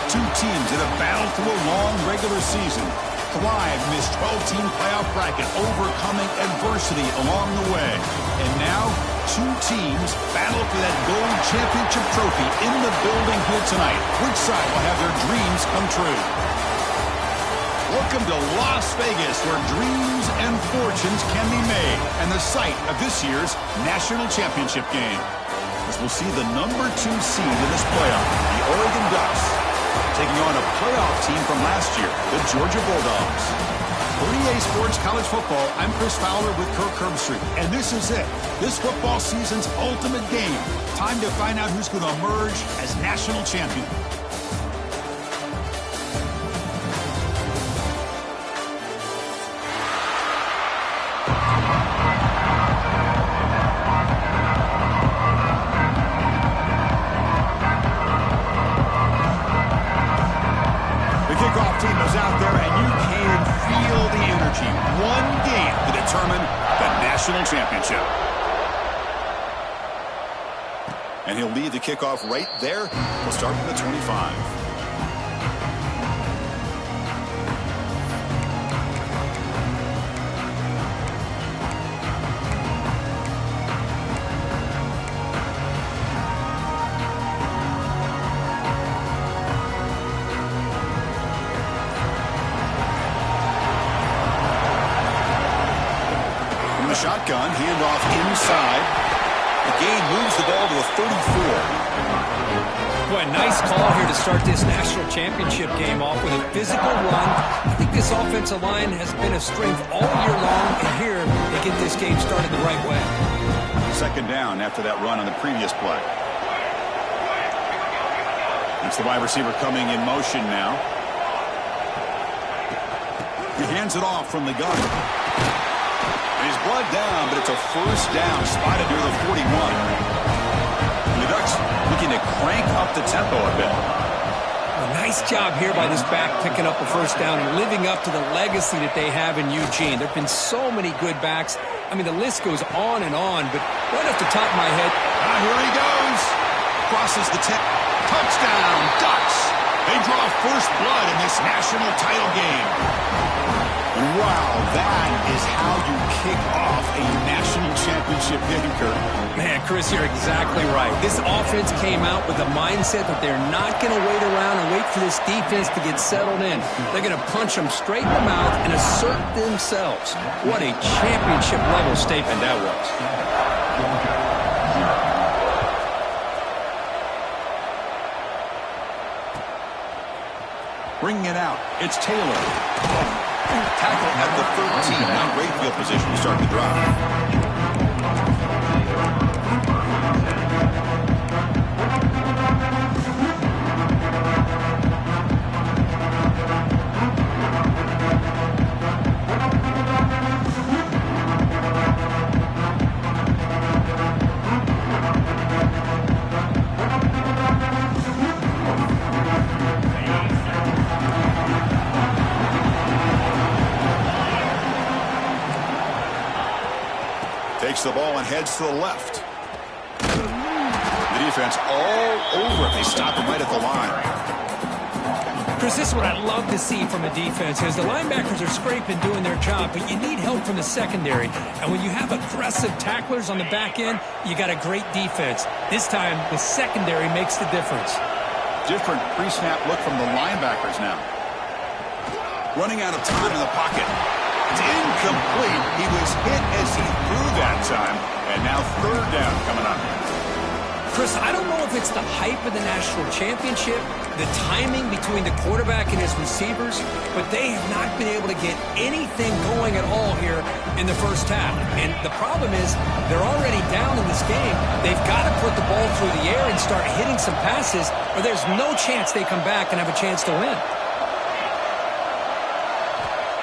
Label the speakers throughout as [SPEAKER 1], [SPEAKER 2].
[SPEAKER 1] Two teams that have battled through a long regular season, thrived in this 12-team playoff bracket, overcoming adversity along the way. And now, two teams battle for that gold championship trophy in the building here tonight. Which side will have their dreams come true? Welcome to Las Vegas, where dreams and fortunes can be made, and the site of this year's national championship game. As we'll see the number 2 seed in this playoff, the Oregon Ducks, taking on a playoff team from last year, the Georgia Bulldogs. For EA Sports College Football, I'm Chris Fowler with Kirk Herbstreit, and this is it. This football season's ultimate game. Time to find out who's going to emerge as national champion. Out there, and you can feel the energy. One game to determine the national championship. And he'll lead the kickoff right there. We'll start from the 25. Shotgun, handoff inside. The gain moves the ball to a 34.
[SPEAKER 2] Boy, nice call here to start this national championship game off with a physical run. I think this offensive line has been a strength all year long, and here they get this game started the right way.
[SPEAKER 1] Second down after that run on the previous play. It's the wide receiver coming in motion now. He hands it off from the gun. He's brought down, but it's a first down, spotted near the 41. And the Ducks looking to crank up the tempo a bit.
[SPEAKER 2] A nice job here by this back picking up a first down and living up to the legacy that they have in Eugene. There have been so many good backs. I mean, the list goes on and on, but right off the top of my head.
[SPEAKER 1] Here he goes. Crosses the 10. Touchdown, Ducks. They draw first blood in this national title game. Wow, that is how you kick off a national championship game, Kirk.
[SPEAKER 2] Man, Chris, you're exactly right. This offense came out with the mindset that they're not going to wait around and wait for this defense to get settled in. They're going to punch them straight in the mouth and assert themselves. What a championship-level statement that was.
[SPEAKER 1] Bringing it out, it's Taylor. Tackle at the 13. Now great field position to start the drive. Takes the ball and heads to the left. The defense all over it. They stop him right at the line.
[SPEAKER 2] Chris, this is what I love to see from a defense is the linebackers are scraping, doing their job, but you need help from the secondary. And when you have aggressive tacklers on the back end, you got a great defense. This time, the secondary makes the difference.
[SPEAKER 1] Different pre-snap look from the linebackers now. Running out of time in the pocket. It's incomplete. He was hit as he threw that time. And now third down coming up.
[SPEAKER 2] Chris, I don't know if it's the hype of the national championship, the timing between the quarterback and his receivers, but they have not been able to get anything going at all here in the first half. And the problem is they're already down in this game. They've got to put the ball through the air and start hitting some passes, or there's no chance they come back and have a chance to win.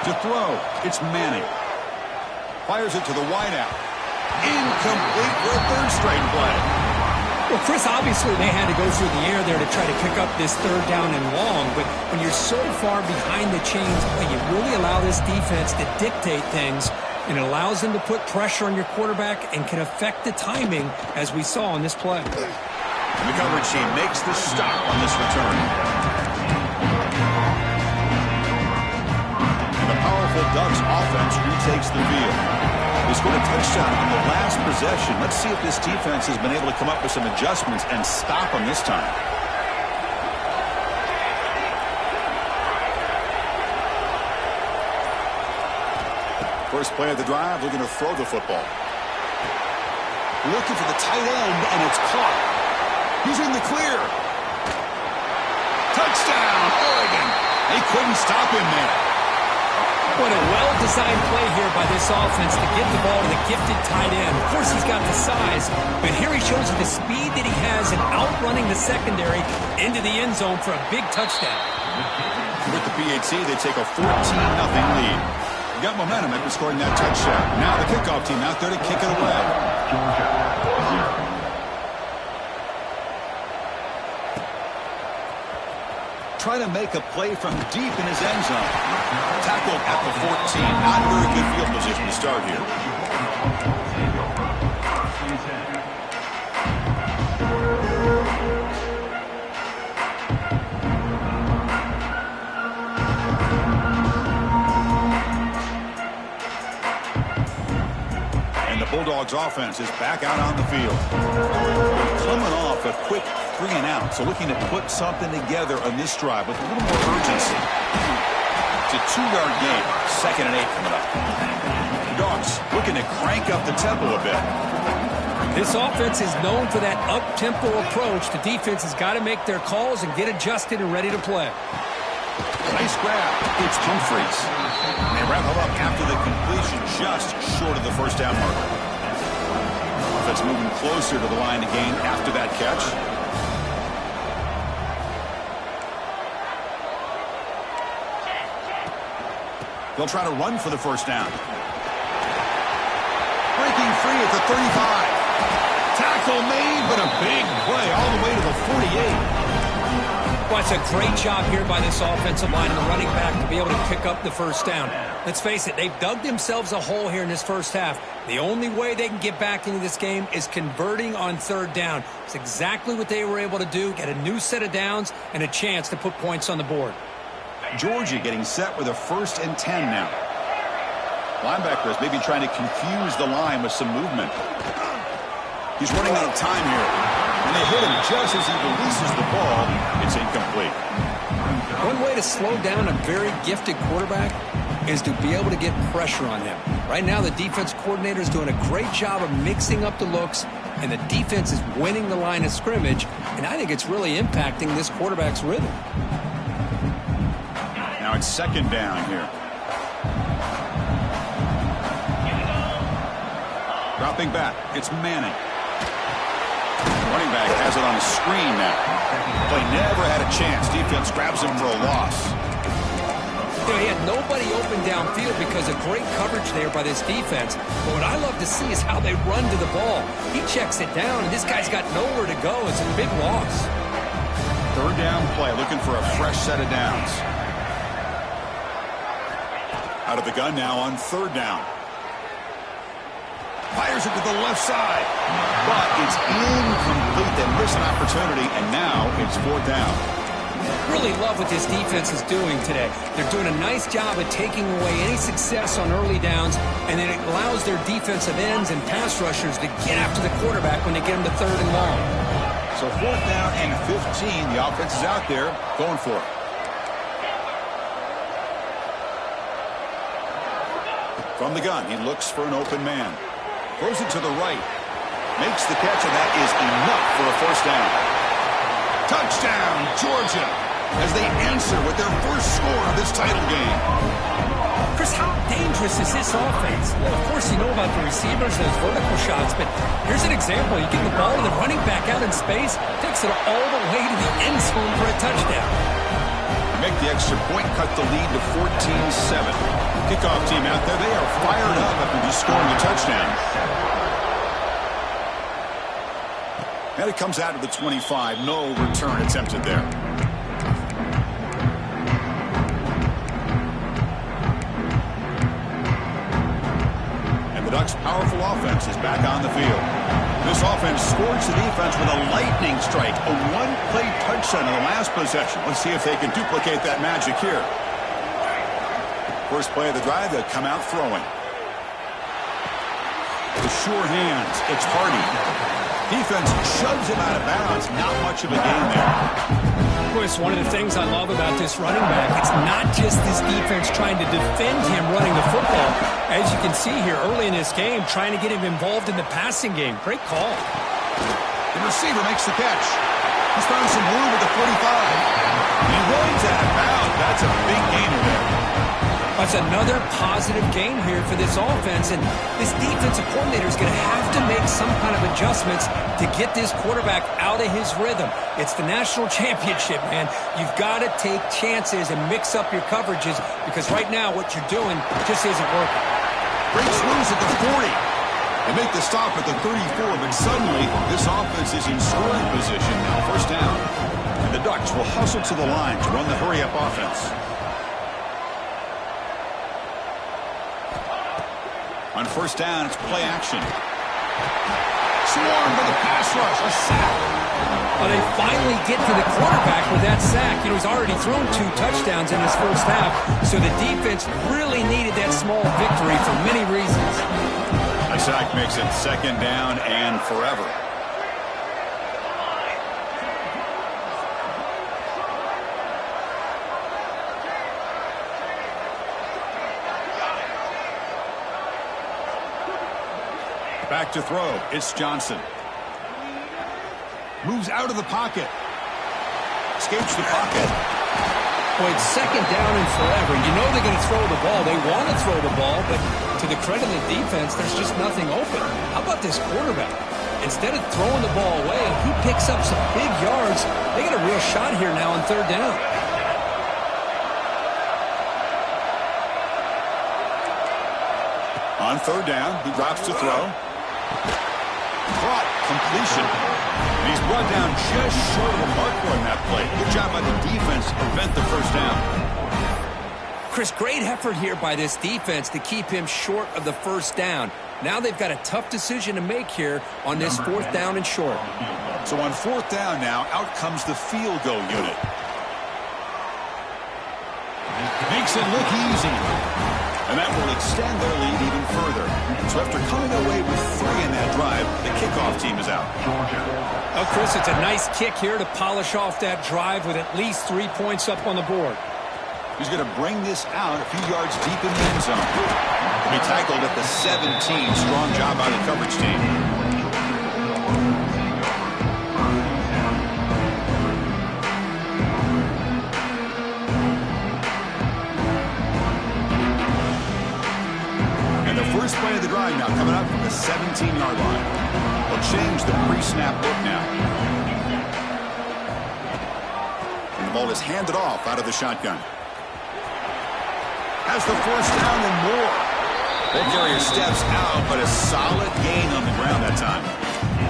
[SPEAKER 1] To throw, it's Manning. Fires it to the wideout. Incomplete for a third straight play.
[SPEAKER 2] Well, Chris, obviously they had to go through the air there to try to pick up this third down and long, but when you're so far behind the chains, you really allow this defense to dictate things, and it allows them to put pressure on your quarterback and can affect the timing, as we saw on this play.
[SPEAKER 1] And the coverage team makes the stop on this return. powerful Ducks offense retakes the field. They scored a touchdown on the last possession. Let's see if this defense has been able to come up with some adjustments and stop them this time. First play of the drive, looking to throw the football. Looking for the tight end, and it's caught. He's in the clear. Touchdown, Oregon. They couldn't stop him there.
[SPEAKER 2] What a well-designed play here by this offense to get the ball to the gifted tight end. Of course, he's got the size, but here he shows you the speed that he has in outrunning the secondary into the end zone for a big touchdown.
[SPEAKER 1] With the PAT, they take a 14-0 lead. They got momentum after scoring that touchdown. Now the kickoff team out there to kick it away. Trying to make a play from deep in his end zone. Tackled at the 14. Not very good field position to start here. And the Bulldogs offense is back out on the field. Coming off a quick 3 and out, so looking to put something together on this drive with a little more urgency. It's a 2-yard gain, 2nd and 8 coming up. Dogs looking to crank up the tempo a bit.
[SPEAKER 2] This offense is known for that up-tempo approach. The defense has got to make their calls and get adjusted and ready to play.
[SPEAKER 1] Nice grab. It's Humphreys. They wrap him up after the completion, just short of the first down marker. Offense moving closer to the line to gain after that catch. They'll try to run for the first down. Breaking free at the 35. Tackle made, but a big play all the way to the 48.
[SPEAKER 2] Well, it's a great job here by this offensive line and the running back to be able to pick up the first down. Let's face it, they've dug themselves a hole here in this first half. The only way they can get back into this game is converting on 3rd down. It's exactly what they were able to do, get a new set of downs and a chance to put points on the board.
[SPEAKER 1] Georgia getting set with a 1st and 10 now. Linebackers maybe trying to confuse the line with some movement. He's running out of time here. And they hit him just as he releases the ball. It's incomplete.
[SPEAKER 2] One way to slow down a very gifted quarterback is to be able to get pressure on him. Right now, the defense coordinator is doing a great job of mixing up the looks, and the defense is winning the line of scrimmage, and I think it's really impacting this quarterback's rhythm.
[SPEAKER 1] Now it's 2nd down here. Dropping back, it's Manning. Running back has it on a screen now. Play never had a chance. Defense grabs him for a loss.
[SPEAKER 2] You know, he had nobody open downfield because of great coverage there by this defense. But what I love to see is how they run to the ball. He checks it down, and this guy's got nowhere to go. It's a big loss.
[SPEAKER 1] 3rd down play, looking for a fresh set of downs. Out of the gun now on 3rd down. Fires it to the left side. But it's incomplete. They miss an opportunity, and now it's 4th down.
[SPEAKER 2] Really love what this defense is doing today. They're doing a nice job of taking away any success on early downs, and then it allows their defensive ends and pass rushers to get after the quarterback when they get him to 3rd and long.
[SPEAKER 1] So 4th down and 15. The offense is out there going for it. From the gun, he looks for an open man. Throws it to the right. Makes the catch, and that is enough for a 1st down. Touchdown, Georgia, as they answer with their first score of this title game.
[SPEAKER 2] Chris, how dangerous is this offense? Well, of course, you know about the receivers and those vertical shots, but here's an example. You get the ball to the running back out in space, takes it all the way to the end zone for a touchdown.
[SPEAKER 1] Make the extra point, cut the lead to 14-7. Kickoff team out there, they are fired up after just scoring a touchdown. And it comes out of the 25. No return attempted there. And the Ducks' powerful offense is back on the field. This offense scorched the defense with a lightning strike, a one-play touchdown in the last possession. Let's see if they can duplicate that magic here. First play of the drive, they'll come out throwing. With sure hands, it's Hardy. Defense shoves him out of bounds. Not much of a gain there.
[SPEAKER 2] Chris, one of the things I love about this running back, it's not just this defense trying to defend him running the football. As you can see here early in this game, trying to get him involved in the passing game. Great call.
[SPEAKER 1] The receiver makes the catch. He's found some room at the 45. He runs out of bounds. That's a big gainer there.
[SPEAKER 2] That's another positive game here for this offense, and this defensive coordinator is going to have to make some kind of adjustments to get this quarterback out of his rhythm. It's the national championship, man. You've got to take chances and mix up your coverages because right now what you're doing just isn't working.
[SPEAKER 1] Breaks loose at the 40. They make the stop at the 34, but suddenly this offense is in scoring position now. First down. And the Ducks will hustle to the line to run the hurry-up offense. On first down, it's play action. Swarmed by the pass rush. A sack.
[SPEAKER 2] Well, they finally get to the quarterback with that sack. You know, he's already thrown 2 touchdowns in his first half, so the defense really needed that small victory for many reasons.
[SPEAKER 1] A sack makes it second down and forever. Back to throw. It's Johnson. Moves out of the pocket. Escapes the pocket.
[SPEAKER 2] Boy, it's second down and forever. You know they're going to throw the ball. They want to throw the ball, but to the credit of the defense, there's just nothing open. How about this quarterback? Instead of throwing the ball away, he picks up some big yards. They get a real shot here now on third down.
[SPEAKER 1] On third down, he drops to throw. Caught, completion. And he's brought down just short of a marker on that play. Good job by the defense to prevent the first down.
[SPEAKER 2] Chris, great effort here by this defense to keep him short of the first down. Now they've got a tough decision to make here on this fourth down and short.
[SPEAKER 1] So on fourth down now, out comes the field goal unit. Makes it look easy. And that will extend their lead even further. So after coming away with 3 in that drive, the kickoff team is out.
[SPEAKER 2] Oh, Chris, it's a nice kick here to polish off that drive with at least 3 points up on the board.
[SPEAKER 1] He's going to bring this out a few yards deep in the end zone. He'll be tackled at the 17. Strong job by the coverage team. First play of the drive now coming up from the 17-yard line. We'll change the pre-snap look now. And the ball is handed off out of the shotgun. Has the first down and more. That carrier steps out, but a solid gain on the ground that time.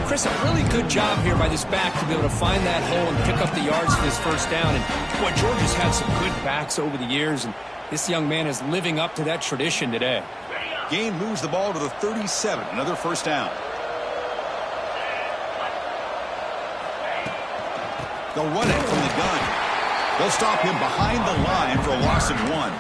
[SPEAKER 2] Chris, a really good job here by this back to be able to find that hole and pick up the yards for this first down. And boy, Georgia's had some good backs over the years, and this young man is living up to that tradition today.
[SPEAKER 1] Gain moves the ball to the 37. Another first down. They'll run it from the gun. They'll stop him behind the line for a loss of 1.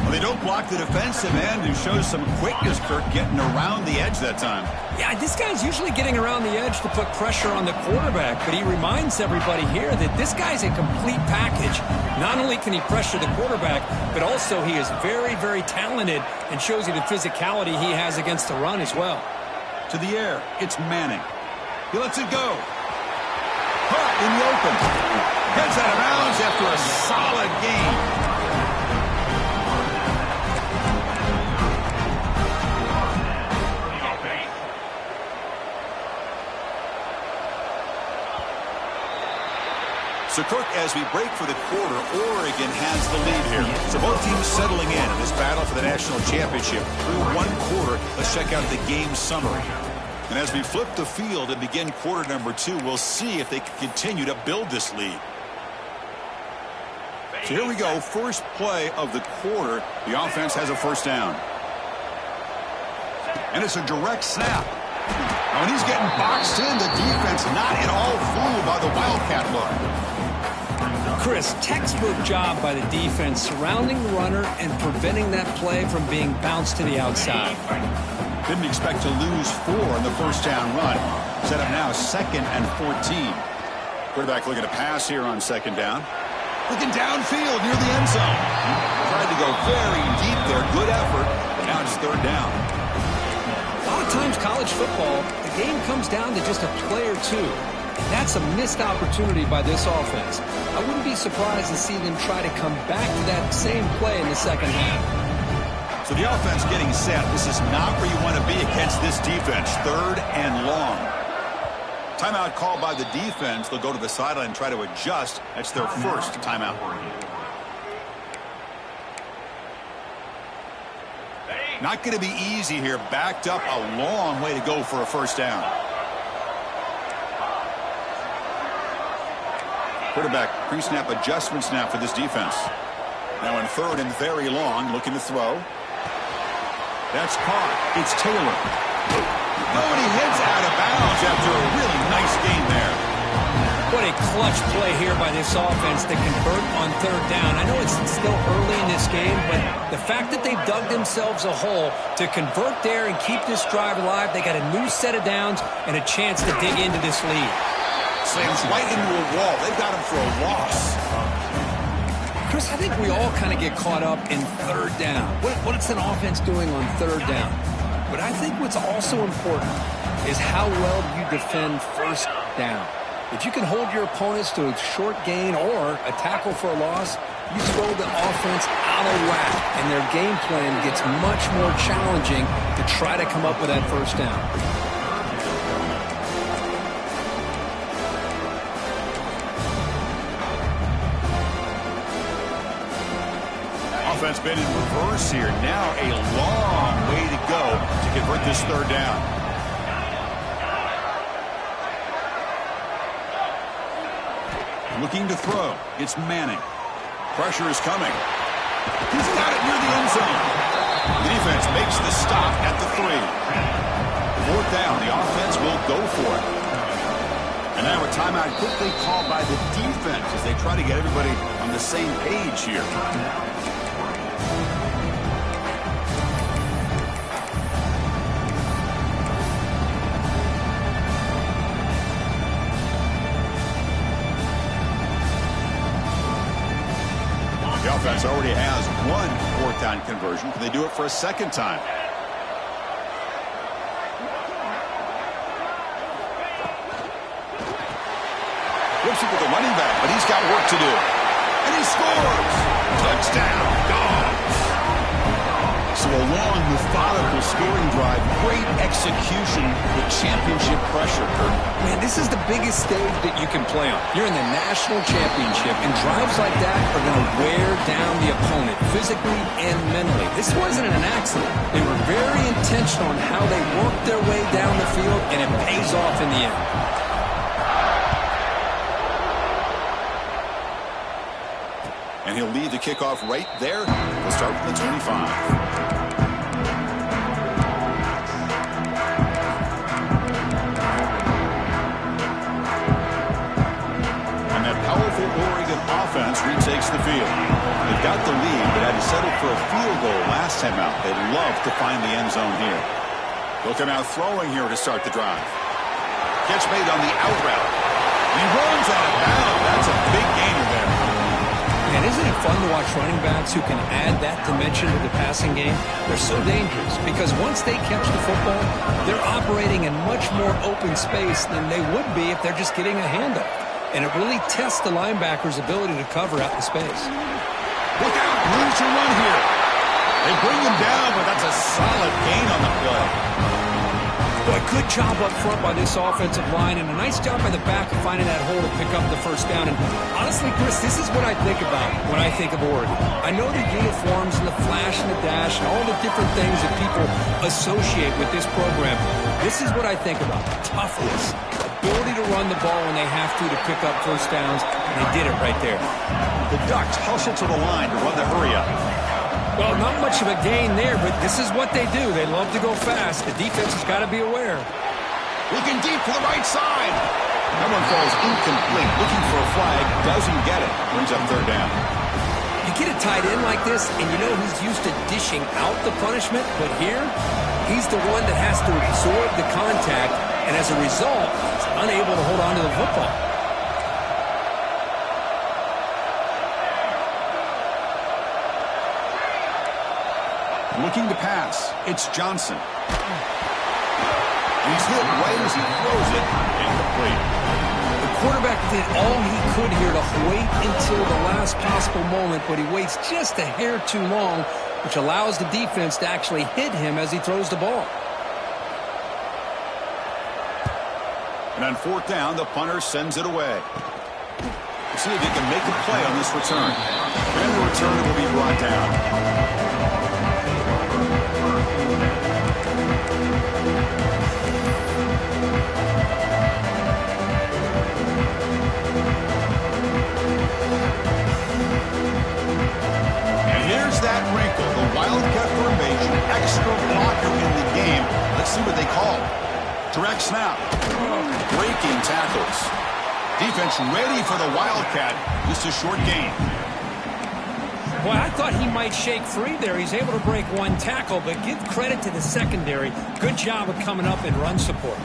[SPEAKER 1] Well, they don't block the defensive end, who shows some quickness, Kirk, getting around the edge that time.
[SPEAKER 2] Yeah, this guy's usually getting around the edge to put pressure on the quarterback, but he reminds everybody here that this guy's a complete package. Not only can he pressure the quarterback, but also he is very, very talented and shows you the physicality he has against the run as well.
[SPEAKER 1] To the air, it's Manning. He lets it go. Caught in the open. Heads out of bounds after a solid gain. So, Kirk, as we break for the quarter, Oregon has the lead here. So both teams settling in this battle for the national championship through one quarter. Let's check out the game summary. And as we flip the field and begin quarter number 2, we'll see if they can continue to build this lead. So here we go. First play of the quarter. The offense has a first down. And it's a direct snap. Now, when he's getting boxed in, the defense not at all fooled by the Wildcat look.
[SPEAKER 2] Chris, textbook job by the defense surrounding the runner and preventing that play from being bounced to the outside.
[SPEAKER 1] Didn't expect to lose 4 on the first down run. Set up now 2nd and 14. Quarterback looking to pass here on 2nd down. Looking downfield near the end zone. Tried to go very deep there. Good effort. But now it's 3rd down.
[SPEAKER 2] A lot of times college football, the game comes down to just a play or two. And that's a missed opportunity by this offense. I wouldn't be surprised to see them try to come back to that same play in the second half.
[SPEAKER 1] So the offense getting set. This is not where you want to be against this defense. 3rd and long. Timeout called by the defense. They'll go to the sideline and try to adjust. That's their first timeout. Not going to be easy here. Backed up a long way to go for a first down. Quarterback pre-snap adjustment snap for this defense. Now in 3rd and very long, looking to throw. That's caught. It's Taylor. Oh, and he heads out of bounds after a really nice gain there.
[SPEAKER 2] What a clutch play here by this offense to convert on 3rd down. I know it's still early in this game, but the fact that they've dug themselves a hole to convert there and keep this drive alive, they got a new set of downs and a chance to dig into this lead.
[SPEAKER 1] Slams right into a wall. They've got him for a loss.
[SPEAKER 2] Chris, I think we all kind of get caught up in 3rd down. What's an offense doing on 3rd down? But I think what's also important is how well you defend 1st down. If you can hold your opponents to a short gain or a tackle for a loss, you throw the offense out of whack, and their game plan gets much more challenging to try to come up with that 1st down.
[SPEAKER 1] Offense been in reverse here. Now a long way to go to convert this 3rd down. Looking to throw. It's Manning. Pressure is coming. He's got it near the end zone. The defense makes the stop at the 3. 4th down. The offense will go for it. And now a timeout quickly called by the defense as they try to get everybody on the same page here. The offense already has 1 4th down conversion. Can they do it for a 2nd time? Flips it to the running back, but he's got work to do. And he scores! Touchdown, Dogs! So a long, methodical scoring drive. Great execution with championship pressure, Kurt.
[SPEAKER 2] Man, this is the biggest stage that you can play on. You're in the national championship, and drives like that are going to wear down the opponent physically and mentally. This wasn't an accident. They were very intentional on how they worked their way down the field, and it pays off in the end.
[SPEAKER 1] And he'll lead the kickoff right there. We'll start from the 25. Oregon offense retakes the field. They've got the lead, but had to settle for a field goal last time out. They'd love to find the end zone here. They'll come out throwing here to start the drive. Catch made on the out route. He runs out of bounds. That's a big gainer there.
[SPEAKER 2] And isn't it fun to watch running backs who can add that dimension to the passing game? They're so dangerous because once they catch the football, they're operating in much more open space than they would be if they're just getting a handoff. And it really tests the linebacker's ability to cover out in space.
[SPEAKER 1] Look out, room to run here. They bring him down, but that's a solid gain on the play.
[SPEAKER 2] Boy, good job up front by this offensive line, and a nice job by the back of finding that hole to pick up the 1st down. And honestly, Chris, this is what I think about when I think of Oregon. I know the uniforms and the flash and the dash and all the different things that people associate with this program. This is what I think about. Toughness. Ability to run the ball when they have to pick up 1st downs, and they did it right there.
[SPEAKER 1] The Ducks hustle to the line to run the hurry up.
[SPEAKER 2] Well, not much of a gain there, but this is what they do. They love to go fast. The defense has got to be aware.
[SPEAKER 1] Looking deep to the right side. That one falls incomplete. Looking for a flag. Doesn't get it. Brings up third down.
[SPEAKER 2] You get a tight end like this, and you know he's used to dishing out the punishment, but here, he's the one that has to absorb the contact, and as a result, he's unable to hold on to the football.
[SPEAKER 1] Looking to pass. It's Johnson. He's hit right as he throws it. Incomplete.
[SPEAKER 2] The quarterback did all he could here to wait until the last possible moment, but he waits just a hair too long, which allows the defense to actually hit him as he throws the ball.
[SPEAKER 1] And on fourth down, the punter sends it away. We'll see if he can make a play on this return. And the return will be brought down. That wrinkle, the Wildcat formation, extra blocker in the game. Let's see what they call. Direct snap. Breaking tackles. Defense ready for the Wildcat. Just a short gain.
[SPEAKER 2] Boy, I thought he might shake free there. He's able to break one tackle, but give credit to the secondary. Good job of coming up in run support.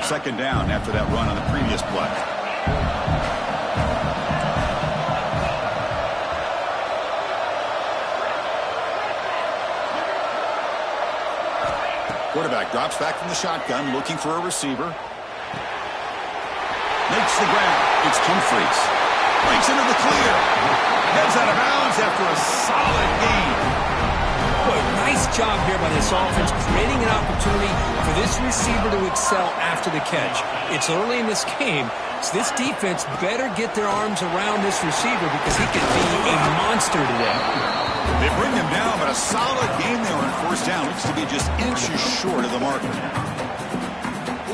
[SPEAKER 1] Second down after that run on the previous play. Quarterback drops back from the shotgun, looking for a receiver. Makes the grab. It's Humphries. Breaks into the clear. Heads out of bounds after a solid gain.
[SPEAKER 2] Boy, nice job here by this offense, creating an opportunity for this receiver to excel after the catch. It's early in this game, so this defense better get their arms around this receiver because he could be a monster today.
[SPEAKER 1] They bring him down, but a solid game there on first down. Looks to be just inches short of the marker.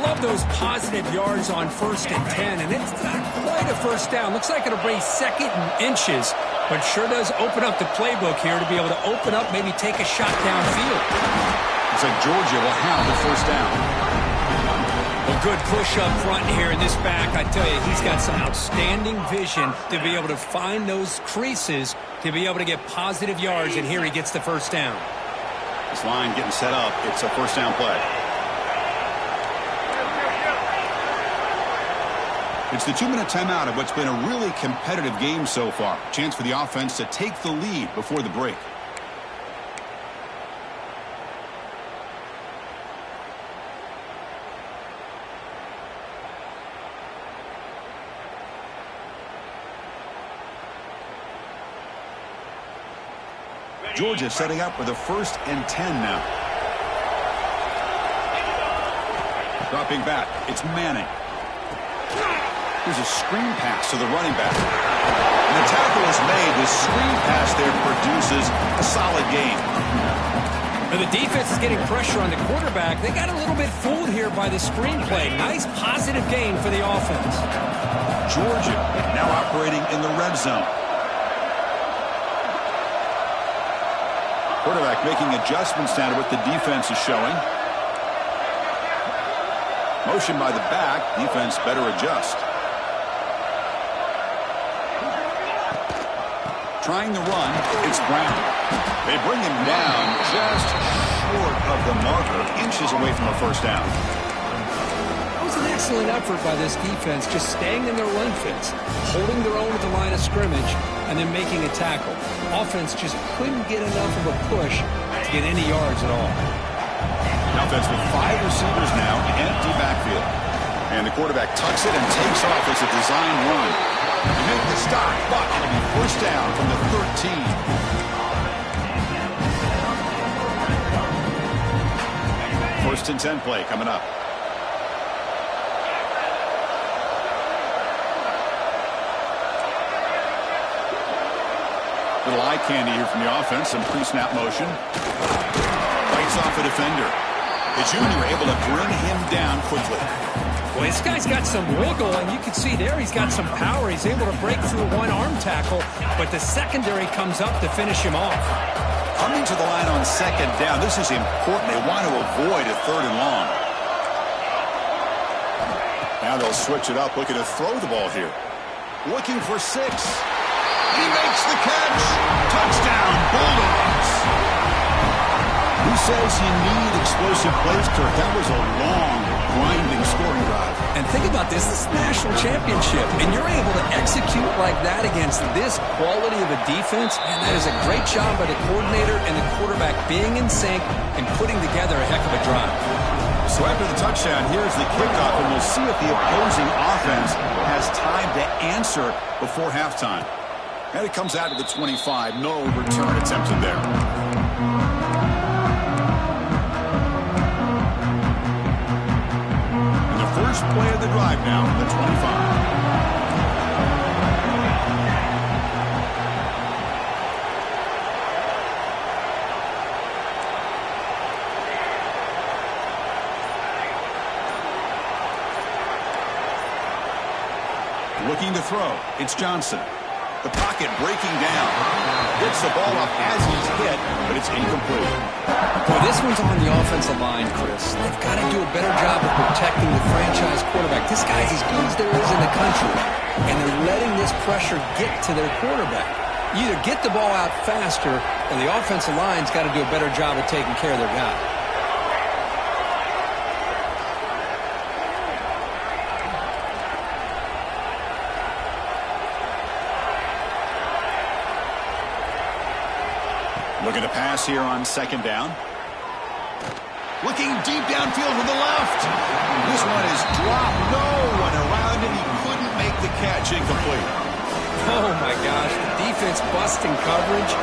[SPEAKER 2] Love those positive yards on 1st and 10, and it's not quite a first down. Looks like it'll bring second and inches, but sure does open up the playbook here to be able to open up, maybe take a shot downfield.
[SPEAKER 1] Looks like Georgia will have the first down.
[SPEAKER 2] A good push up front here in this back. I tell you, he's got some outstanding vision to be able to find those creases to be able to get positive yards, and here he gets the first down.
[SPEAKER 1] This line getting set up. It's a first down play. It's the 2-minute timeout of what's been a really competitive game so far. Chance for the offense to take the lead before the break. Georgia setting up with a 1st and 10 now. Dropping back. It's Manning. Here's a screen pass to the running back. And the tackle is made. The screen pass there produces a solid gain.
[SPEAKER 2] And the defense is getting pressure on the quarterback. They got a little bit fooled here by the screen play. Nice positive gain for the offense.
[SPEAKER 1] Georgia now operating in the red zone. Quarterback making adjustments down to what the defense is showing. Motion by the back. Defense better adjust. Trying the run. It's Brown. They bring him down just short of the marker. Inches away from a first down.
[SPEAKER 2] That was an excellent effort by this defense, just staying in their run fits, holding their own at the line of scrimmage, and then making a tackle. Offense just couldn't get enough of a push to get any yards at all.
[SPEAKER 1] Offense with 5 receivers now, empty backfield. And the quarterback tucks it and takes off. It's a design run. They make the stop, but it'll be first down from the 13. First and 10 play coming up. Little eye candy here from the offense. Some pre-snap motion. Bites off a defender. The junior able to bring him down quickly.
[SPEAKER 2] Well, this guy's got some wiggle, and you can see there he's got some power. He's able to break through one arm tackle, but the secondary comes up to finish him off.
[SPEAKER 1] Coming to the line on second down. This is important. They want to avoid a 3rd and long. Now they'll switch it up, looking to throw the ball here. Looking for 6. He makes the catch. Touchdown, Bulldogs. Who says you need explosive plays, Kirk? That was a long, grinding scoring drive.
[SPEAKER 2] And think about this. This is the national championship, and you're able to execute like that against this quality of a defense, and that is a great job by the coordinator and the quarterback being in sync and putting together a heck of a drive.
[SPEAKER 1] So after the touchdown, here's the kickoff, and we'll see if the opposing offense has time to answer before halftime. And it comes out to the 25. No return attempted there. And the first play of the drive now from the 25. Looking to throw. It's Johnson. The pocket breaking down. Gets the ball up as he's hit, but it's incomplete.
[SPEAKER 2] Boy, this one's on the offensive line, Chris. They've got to do a better job of protecting the franchise quarterback. This guy's as good as there is in the country, and they're letting this pressure get to their quarterback. You either get the ball out faster, or the offensive line's got to do a better job of taking care of their guy.
[SPEAKER 1] Looking to pass here on second down. Looking deep downfield to the left. This one is dropped. No one around him. He couldn't make the catch. Incomplete.
[SPEAKER 2] Oh, my gosh. The defense busting coverage.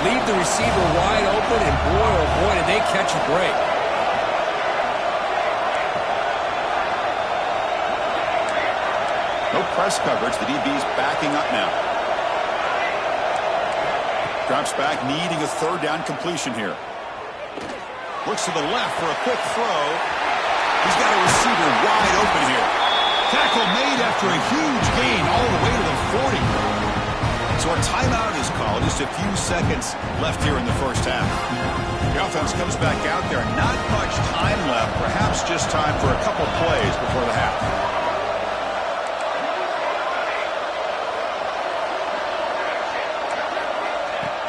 [SPEAKER 2] Leave the receiver wide open, and boy, oh boy, did they catch a break.
[SPEAKER 1] No press coverage. The DB's backing up now. Drops back, needing a third down completion here. Looks to the left for a quick throw. He's got a receiver wide open here. Tackle made after a huge gain all the way to the 40. So a timeout is called. Just a few seconds left here in the first half. The offense comes back out there. Not much time left. Perhaps just time for a couple plays before the half.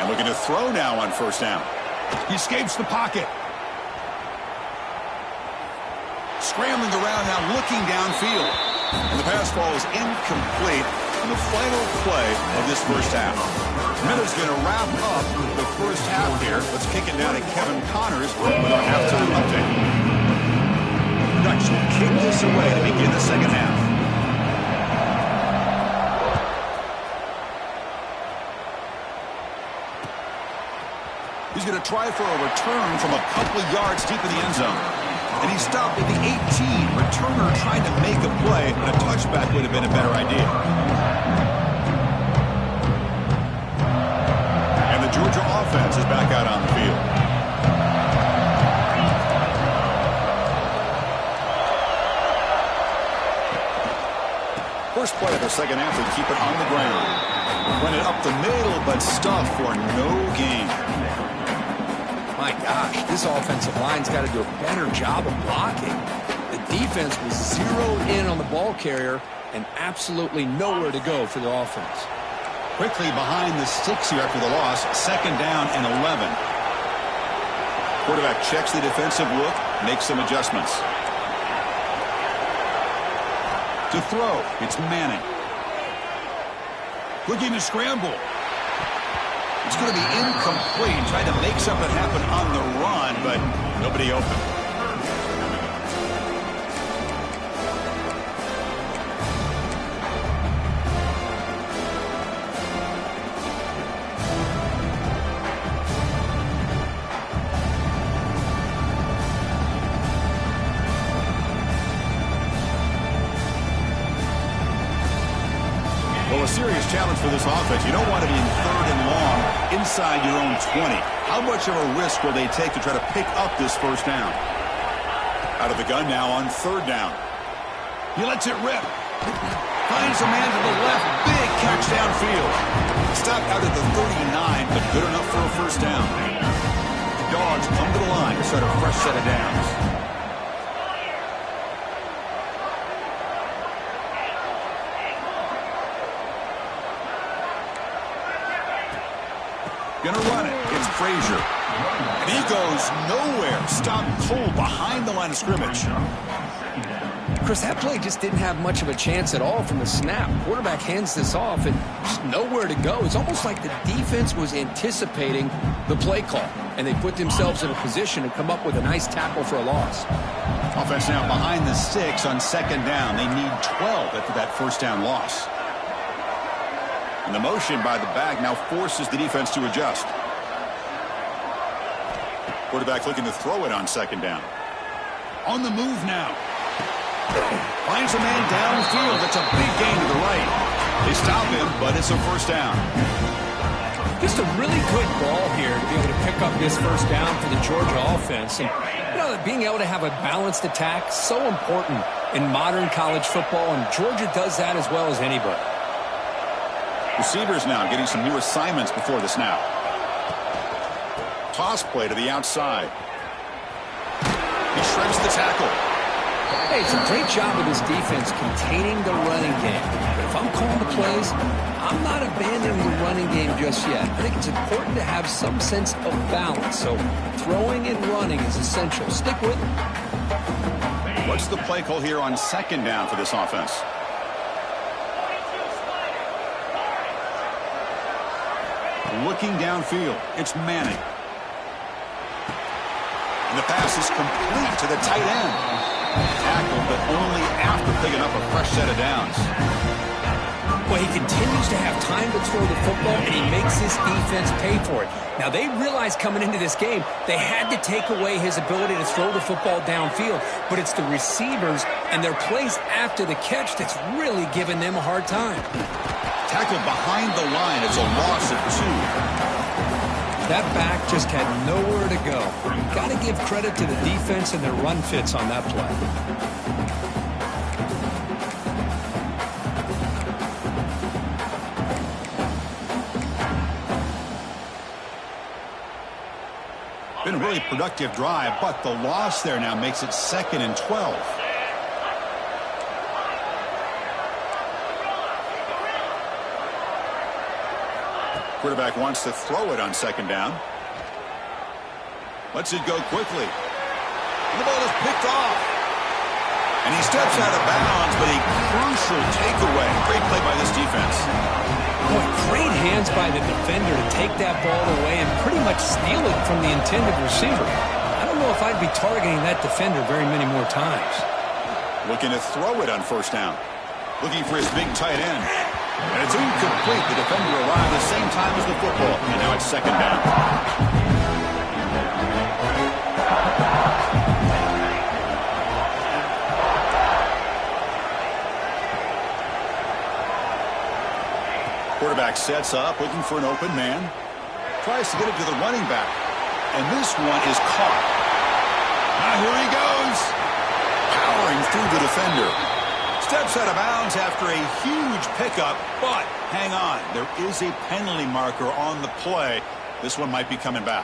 [SPEAKER 1] Looking to throw now on first down. He escapes the pocket. Scrambling around now, looking downfield. And the pass ball is incomplete in the final play of this first half. Miller's going to wrap up the first half here. Let's kick it down to Kevin Connors with our halftime update. The Ducks will kick this away to begin the second half. He's going to try for a return from a couple of yards deep in the end zone. And he stopped at the 18. Returner trying to make a play, and a touchback would have been a better idea. And the Georgia offense is back out on the field. First play of the second half, they keep it on the ground. Run it up the middle, but stuff for no gain.
[SPEAKER 2] My gosh, this offensive line's got to do a better job of blocking. The defense was zeroed in on the ball carrier and absolutely nowhere to go for the offense.
[SPEAKER 1] Quickly behind the sticks here after the loss. Second down and 11. Quarterback checks the defensive look, makes some adjustments. To throw, it's Manning. Looking to scramble. It's going to be incomplete. Trying to make something happen on the run, but nobody open. Well, a serious challenge for this offense. You don't want to be in third and long inside your own 20. How much of a risk will they take to try to pick up this first down? Out of the gun now on third down. He lets it rip. Finds a man to the left. Big catch downfield. Stopped out at the 39, but good enough for a first down. Dogs come to the line to start a fresh set of downs. Gonna run it. It's Frazier. And he goes nowhere. Stopped cold behind the line of scrimmage.
[SPEAKER 2] Chris, that play just didn't have much of a chance at all from the snap. Quarterback hands this off and just nowhere to go. It's almost like the defense was anticipating the play call, and they put themselves in a position to come up with a nice tackle for a loss.
[SPEAKER 1] Offense now behind the 6 on second down. They need 12 after that first down loss. And the motion by the back now forces the defense to adjust. Quarterback looking to throw it on second down. On the move now. Finds a man downfield. That's a big gain to the right. They stop him, but it's a first down.
[SPEAKER 2] Just a really good ball here to be able to pick up this first down for the Georgia offense. And, you know, being able to have a balanced attack, so important in modern college football, and Georgia does that as well as anybody.
[SPEAKER 1] Receivers now getting some new assignments before the snap. Toss play to the outside. He shreds the tackle.
[SPEAKER 2] Hey, it's a great job of this defense containing the running game. But if I'm calling the plays, I'm not abandoning the running game just yet. I think it's important to have some sense of balance. So throwing and running is essential. Stick with it.
[SPEAKER 1] What's the play call here on second down for this offense? Looking downfield, it's Manning. And the pass is complete to the tight end. Tackled, but only after picking up a fresh set of downs.
[SPEAKER 2] Well, he continues to have time to throw the football, and he makes his defense pay for it. Now, they realized coming into this game they had to take away his ability to throw the football downfield, but it's the receivers and their plays after the catch that's really giving them a hard time.
[SPEAKER 1] Tackled behind the line. It's a loss of 2.
[SPEAKER 2] That back just had nowhere to go. Got to give credit to the defense and their run fits on that play.
[SPEAKER 1] Been a really productive drive, but the loss there now makes it 2nd and 12. Quarterback wants to throw it on second down. Lets it go quickly. And the ball is picked off. And he steps out of bounds, but a crucial takeaway. Great play by this defense.
[SPEAKER 2] Boy, great hands by the defender to take that ball away and pretty much steal it from the intended receiver. I don't know if I'd be targeting that defender very many more times.
[SPEAKER 1] Looking to throw it on first down. Looking for his big tight end. And it's incomplete. The defender arrived the same time as the football. And now it's second down. Quarterback sets up, looking for an open man. Tries to get it to the running back. And this one is caught. Now here he goes. Powering through the defender. Steps out of bounds after a huge pickup, but hang on. There is a penalty marker on the play. This one might be coming back.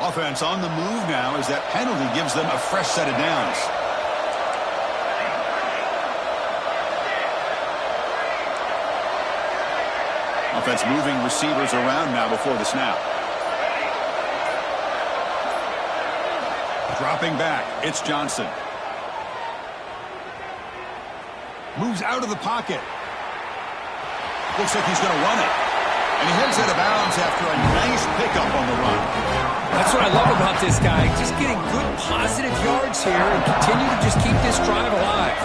[SPEAKER 1] Offense on the move now as that penalty gives them a fresh set of downs. Offense moving receivers around now before the snap. Dropping back, it's Johnson. Moves out of the pocket. Looks like he's going to run it. And he heads out of bounds after a nice pickup on the run.
[SPEAKER 2] That's what I love about this guy. Just getting good positive yards here and continue to just keep this drive alive.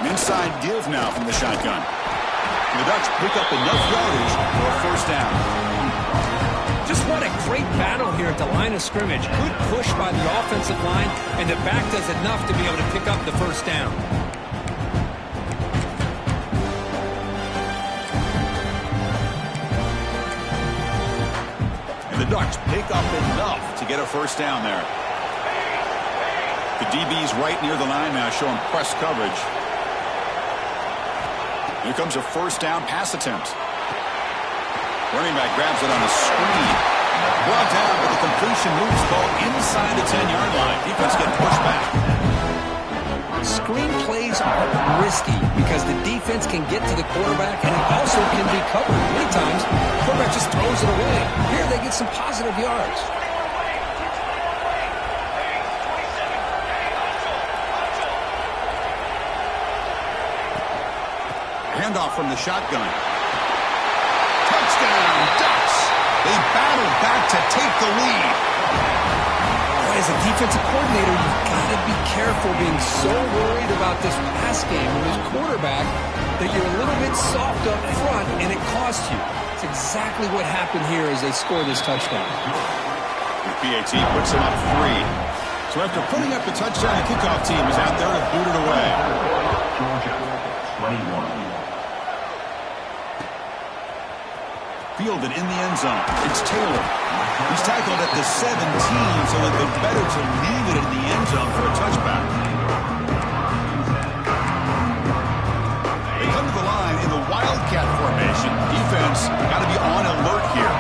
[SPEAKER 1] An inside give now from the shotgun. And the Ducks pick up enough yardage for a first down.
[SPEAKER 2] Just what a great battle here at the line of scrimmage. Good push by the offensive line, and the back does enough to be able to pick up the first down.
[SPEAKER 1] And the Ducks pick up enough to get a first down there. The DB's right near the line now showing press coverage. Here comes a first down pass attempt. Running back grabs it on a screen. Brought down, but the completion moves the ball inside the 10-yard line. Defense getting pushed back.
[SPEAKER 2] screen plays are risky because the defense can get to the quarterback, and it also can be covered. Many times, the quarterback just throws it away. Here, they get some positive yards.
[SPEAKER 1] Handoff from the shotgun. Touchdown, Ducks! They battled back to take the lead.
[SPEAKER 2] As a defensive coordinator, you've got to be careful being so worried about this pass game and this quarterback that you're a little bit soft up front, and it costs you. It's exactly what happened here as they score this touchdown.
[SPEAKER 1] The PAT puts them up 3. So after putting up the touchdown, the kickoff team is out there to boot it away.
[SPEAKER 3] Georgia, 21.
[SPEAKER 1] Fielded in the end zone. It's Taylor. He's tackled at the 17, so it'd be better to leave it in the end zone for a touchback. They come to the line in the Wildcat formation. Defense got to be on alert here.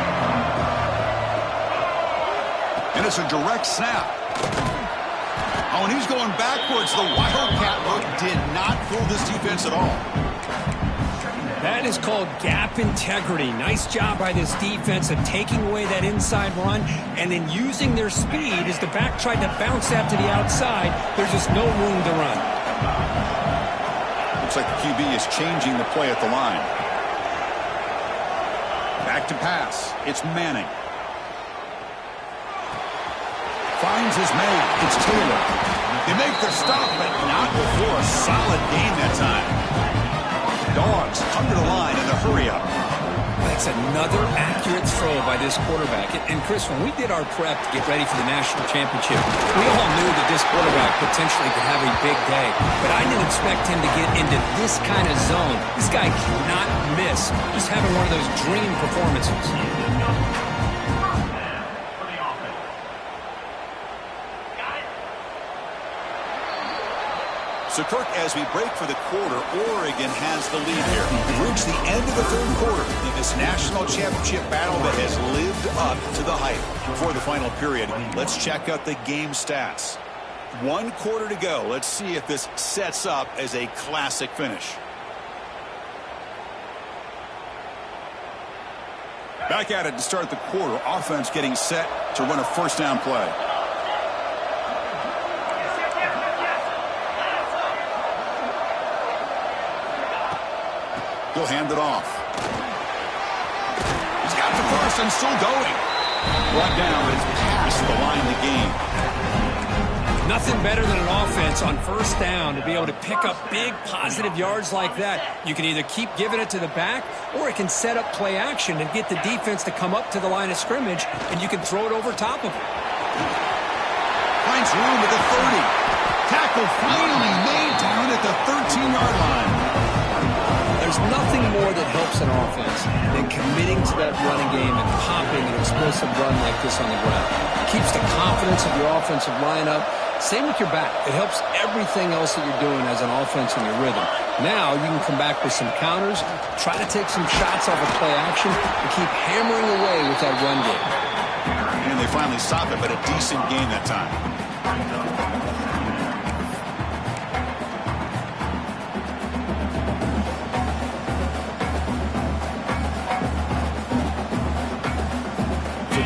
[SPEAKER 1] And it's a direct snap. Oh, and he's going backwards. The Wildcat look did not fool this defense at all.
[SPEAKER 2] That is called gap integrity. Nice job by this defense of taking away that inside run and then using their speed as the back tried to bounce that to the outside. There's just no room to run.
[SPEAKER 1] Looks like the QB is changing the play at the line. Back to pass. It's Manning. Finds his man. It's Taylor. They make their stop, but not before a solid game that time. Dogs come to the line in the hurry-up.
[SPEAKER 2] That's another accurate throw by this quarterback. And Chris, when we did our prep to get ready for the national championship, we all knew that this quarterback potentially could have a big day. But I didn't expect him to get into this kind of zone. This guy cannot miss. Just having one of those dream performances.
[SPEAKER 1] So, Kirk, as we break for the quarter, Oregon has the lead here. We've reached the end of the third quarter in this national championship battle that has lived up to the hype. Before the final period, let's check out the game stats. 1 quarter to go. Let's see if this sets up as a classic finish. Back at it to start the quarter. Offense getting set to run a first down play. He'll hand it off. He's got the first and still going. Brought down, but it's past the line to gain.
[SPEAKER 2] Nothing better than an offense on first down to be able to pick up big positive yards like that. You can either keep giving it to the back, or it can set up play action and get the defense to come up to the line of scrimmage, and you can throw it over top of it.
[SPEAKER 1] Finds room at the 30. Tackle finally made down at the 13-yard line.
[SPEAKER 2] There's nothing more that helps an offense than committing to that running game and popping an explosive run like this on the ground. It keeps the confidence of your offensive lineup. Same with your back. It helps everything else that you're doing as an offense in your rhythm. Now you can come back with some counters, try to take some shots off of play action, and keep hammering away with that run game.
[SPEAKER 1] And they finally stop it, but a decent game that time.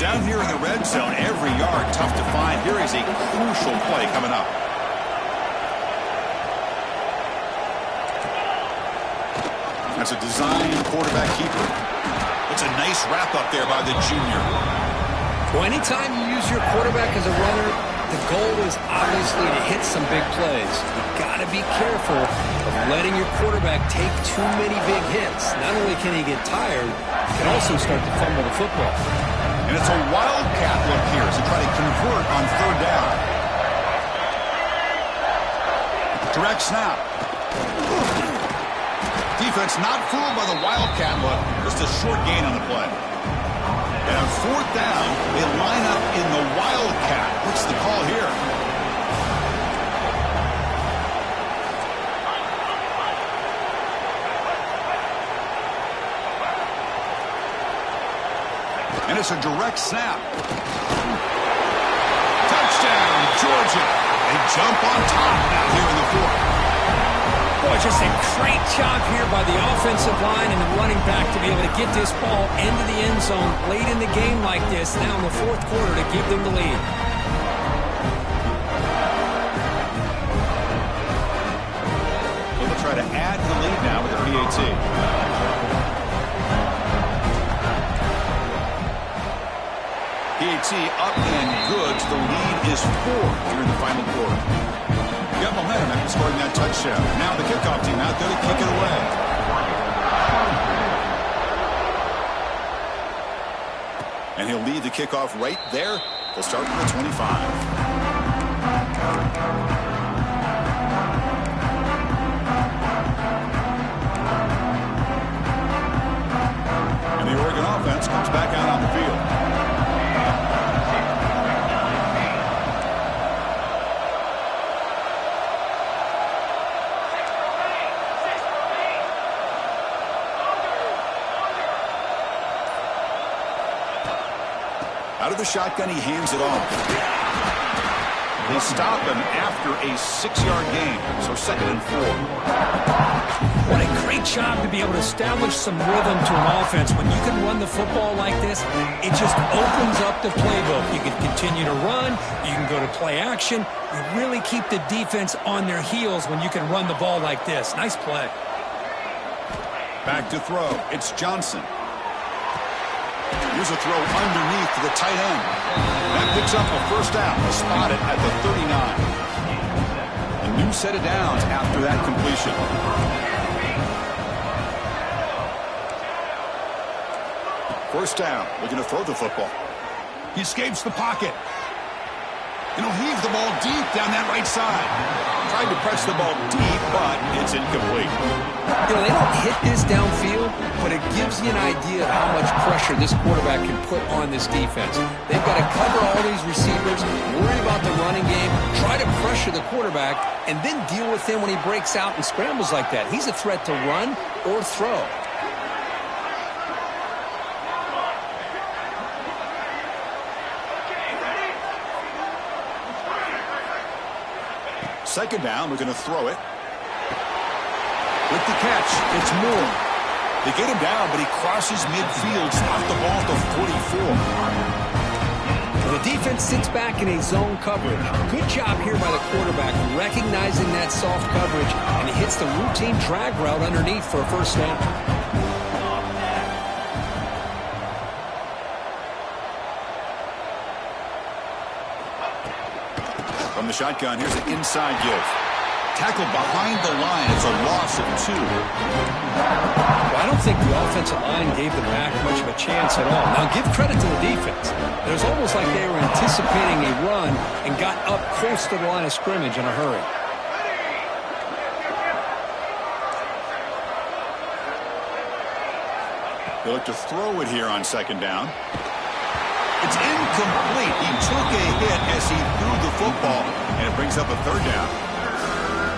[SPEAKER 1] Down here in the red zone, every yard tough to find. Here is a crucial play coming up. That's a design quarterback keeper. It's a nice wrap up there by the junior.
[SPEAKER 2] Well, anytime you use your quarterback as a runner, the goal is obviously to hit some big plays. You've got to be careful of letting your quarterback take too many big hits. Not only can he get tired, he can also start to fumble the football.
[SPEAKER 1] And it's a wildcat look here as they try to convert on third down. Direct snap. Defense not fooled by the wildcat look. Just a short gain on the play. And on fourth down, they line up in the wildcat. What's the call here? And it's a direct snap. Touchdown, Georgia. They jump on top now here in the fourth.
[SPEAKER 2] Just a great job here by the offensive line and the running back to be able to get this ball into the end zone late in the game like this, now in the fourth quarter, to give them the lead.
[SPEAKER 1] They'll try to add to the lead now with the PAT. PAT up and good. The lead is 4 here in the final quarter. Got momentum after scoring that touchdown. Now the kickoff team out there to kick it away. And he'll lead the kickoff right there. They'll start from the 25. And the Oregon offense comes back out on the field. Out of the shotgun, he hands it off. They stop him after a 6-yard gain, so 2nd and 4.
[SPEAKER 2] What a great job to be able to establish some rhythm to an offense. When you can run the football like this, it just opens up the playbook. You can continue to run. You can go to play action. You really keep the defense on their heels when you can run the ball like this. Nice play.
[SPEAKER 1] Back to throw. It's Johnson. Here's a throw underneath to the tight end. That picks up a first down. Spotted at the 39. A new set of downs after that completion. First down. Looking to throw the football. He escapes the pocket. And he'll heave the ball deep down that right side. Tried to press the ball deep, but it's incomplete.
[SPEAKER 2] You know, they don't hit this downfield, but it gives you an idea of how much pressure this quarterback can put on this defense. They've got to cover all these receivers, worry about the running game, try to pressure the quarterback, and then deal with him when he breaks out and scrambles like that. He's a threat to run or throw.
[SPEAKER 1] Second down, we're going to throw it. With the catch, it's Moore. They get him down, but he crosses midfield, stops the ball at the 44.
[SPEAKER 2] The defense sits back in a zone coverage. Good job here by the quarterback, recognizing that soft coverage, and he hits the routine drag route underneath for a first down.
[SPEAKER 1] From the shotgun, here's an inside give. Tackled behind the line. It's a loss of 2.
[SPEAKER 2] Well, I don't think the offensive line gave the back much of a chance at all. Now, give credit to the defense. It was almost like they were anticipating a run and got up close to the line of scrimmage in a hurry.
[SPEAKER 1] They look to throw it here on second down. It's incomplete. He took a hit as he threw the football, and it brings up a third down.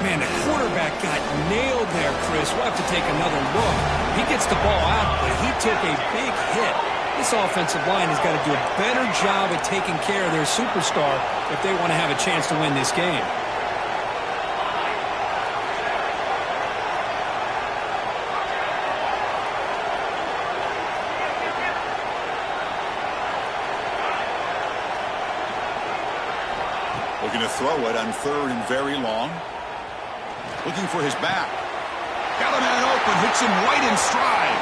[SPEAKER 2] Man, the quarterback got nailed there, Chris. We'll have to take another look. He gets the ball out, but he took a big hit. This offensive line has got to do a better job at taking care of their superstar if they want to have a chance to win this game.
[SPEAKER 1] Looking to throw it on third and very long. Looking for his back. Got a man open, hits him right in stride.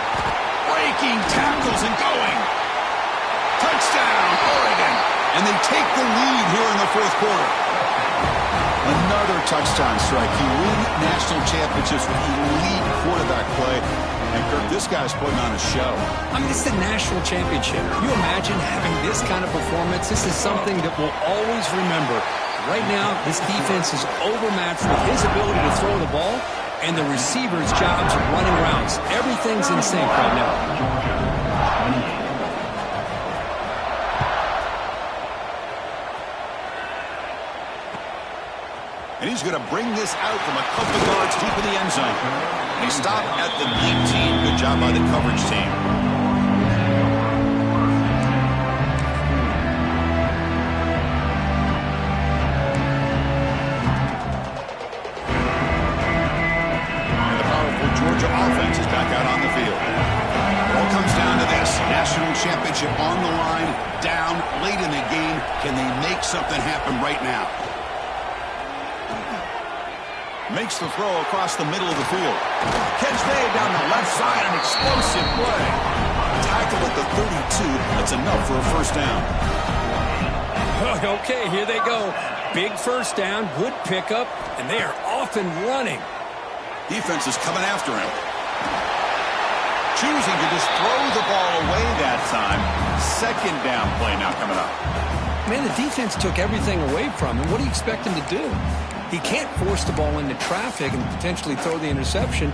[SPEAKER 1] Breaking tackles and going. Touchdown, Oregon. And they take the lead here in the fourth quarter. Another touchdown strike. He win national championships with elite quarterback play. And Kirk, this guy's putting on a show.
[SPEAKER 2] I mean, it's a national championship. Can you imagine having this kind of performance? This is something that we'll always remember. Right now, this defense is overmatched with his ability to throw the ball and the receivers' jobs of running routes. Everything's in sync right now.
[SPEAKER 1] And he's going to bring this out from a couple yards deep in the end zone. And he stopped at the 19. Good job by the coverage team. championship on the line, down late in the game. Can they make something happen right now? Makes the throw across the middle of the field. Catch made down the left side, an explosive play. Tackle at the 32. That's enough for a first down.
[SPEAKER 2] Okay, here they go. Big first down, good pickup, and they are off and running.
[SPEAKER 1] Defense is coming after him. Choosing to just throw the ball away that time. Second down play now coming up.
[SPEAKER 2] Man, the defense took everything away from him. What do you expect him to do? He can't force the ball into traffic and potentially throw the interception.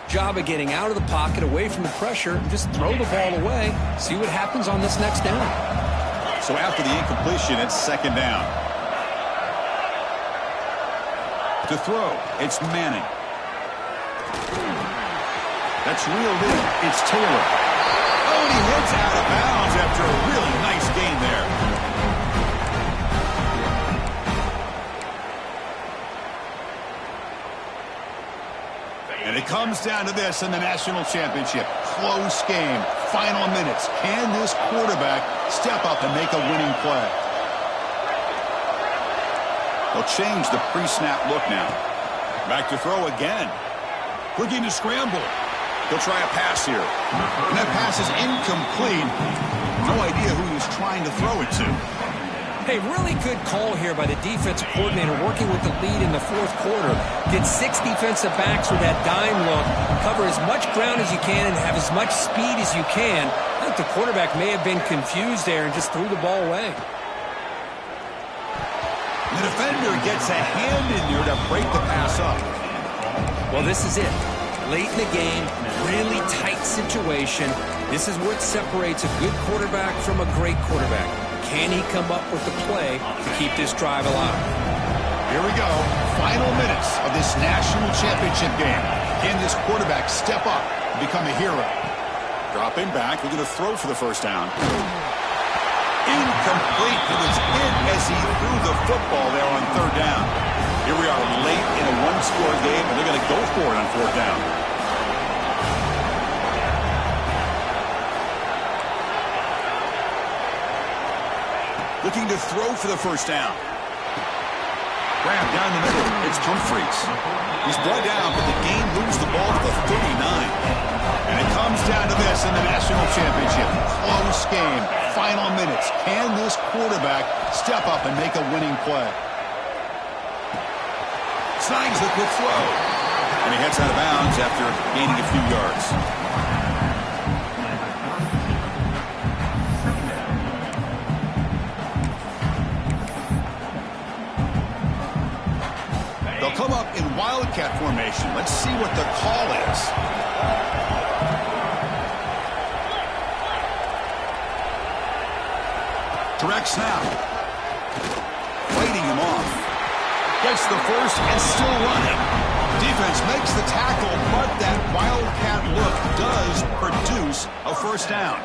[SPEAKER 2] Job of getting out of the pocket, away from the pressure, and just throw the ball away. See what happens on this next down.
[SPEAKER 1] So after the incompletion, it's second down. To throw, it's Manning. That's reeled in. It's Taylor. Oh, and he heads out of bounds after a really nice gain there. And it comes down to this in the national championship. Close game. Final minutes. Can this quarterback step up and make a winning play? They'll change the pre-snap look now. Back to throw again. Looking to scramble. He'll try a pass here. And that pass is incomplete. No idea who he was trying to throw it to.
[SPEAKER 2] Hey, really good call here by the defensive coordinator working with the lead in the fourth quarter. Get 6 defensive backs with that dime look. Cover as much ground as you can and have as much speed as you can. I think the quarterback may have been confused there and just threw the ball away.
[SPEAKER 1] The defender gets a hand in there to break the pass up.
[SPEAKER 2] Well, this is it. Late in the game, really tight situation. This is what separates a good quarterback from a great quarterback. Can he come up with the play to keep this drive alive?
[SPEAKER 1] Here we go. Final minutes of this national championship game. Can this quarterback step up and become a hero? Dropping back, looking to throw for the first down. Incomplete. He was in as he threw the football there on third down. Here we are late in a one-score game, and they're going to go for it on fourth down. Looking to throw for the first down. Grab down the middle. It's Humphreys. He's brought down, but the game moves the ball to the 39. And it comes down to this in the national championship. Close game. Final minutes. Can this quarterback step up and make a winning play? Snags the quick throw. And he heads out of bounds after gaining a few yards. They'll come up in wildcat formation. Let's see what the call is. Direct snap. Fighting him off. Gets the first and still running. Defense makes the tackle, but that wildcat look does produce a first down.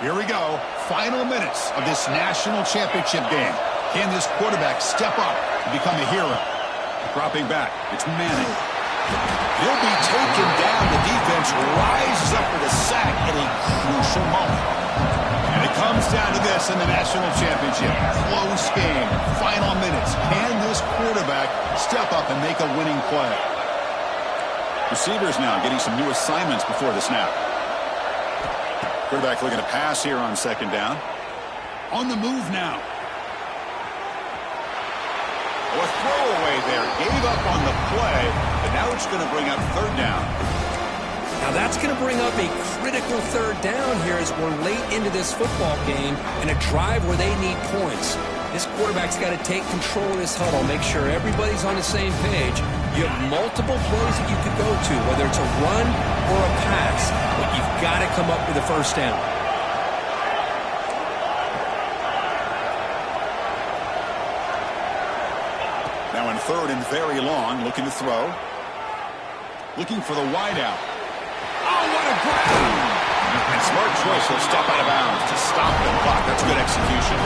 [SPEAKER 1] Here we go. Final minutes of this national championship game. Can this quarterback step up and become a hero? Dropping back, it's Manning. He'll be taken down. The defense rises up for the sack at a crucial moment. And it comes down to this in the national championship. Close game, final minutes. Can this quarterback step up and make a winning play? Receivers now getting some new assignments before the snap. Quarterback looking to pass here on second down. On the move now. A throwaway there. Gave up on the play, but now it's going to bring up third down.
[SPEAKER 2] Now that's going to bring up a critical third down here as we're late into this football game and a drive where they need points. This quarterback's got to take control of this huddle, make sure everybody's on the same page. You have multiple plays that you could go to, whether it's a run or a pass, but you've got to come up with a first down.
[SPEAKER 1] Now in third and very long, looking to throw. Looking for the wideout. Oh, what a grab! And smart choice. He'll step out of bounds to stop the clock. That's good execution.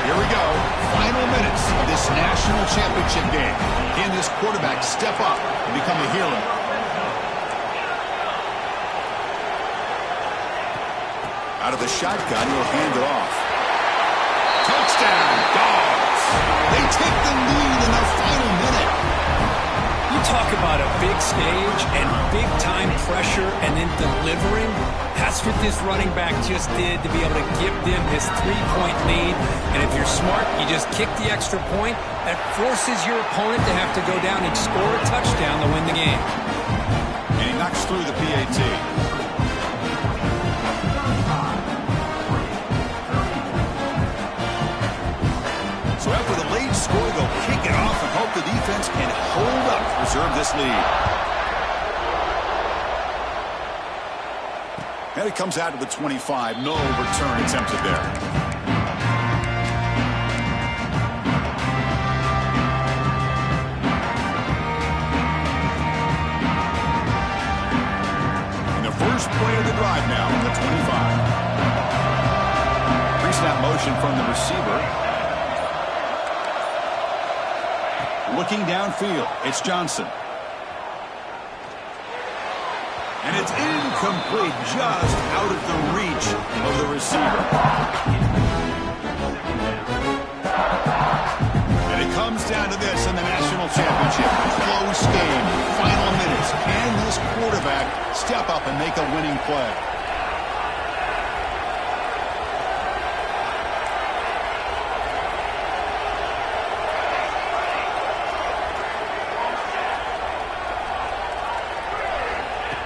[SPEAKER 1] Here we go. Final minutes of this national championship game. Can this quarterback step up and become a hero? Out of the shotgun, he'll hand it off. Touchdown, Dogs. They take the lead in the final minute.
[SPEAKER 2] You talk about a big stage and big-time pressure and then delivering. That's what this running back just did to be able to give them this 3-point lead. And if you're smart, you just kick the extra point. That forces your opponent to have to go down and score a touchdown to win the game.
[SPEAKER 1] And he knocks through the PAT. So after the late score, they'll kick it off and hope the defense can hold up to preserve this lead. And it comes out to the 25. No return attempted there. And the first play of the drive now on the 25. Pre-snap motion from the receiver. Looking downfield, it's Johnson. And it's incomplete, just out of the reach of the receiver. And it comes down to this in the national championship. Close game, final minutes. Can this quarterback step up and make a winning play?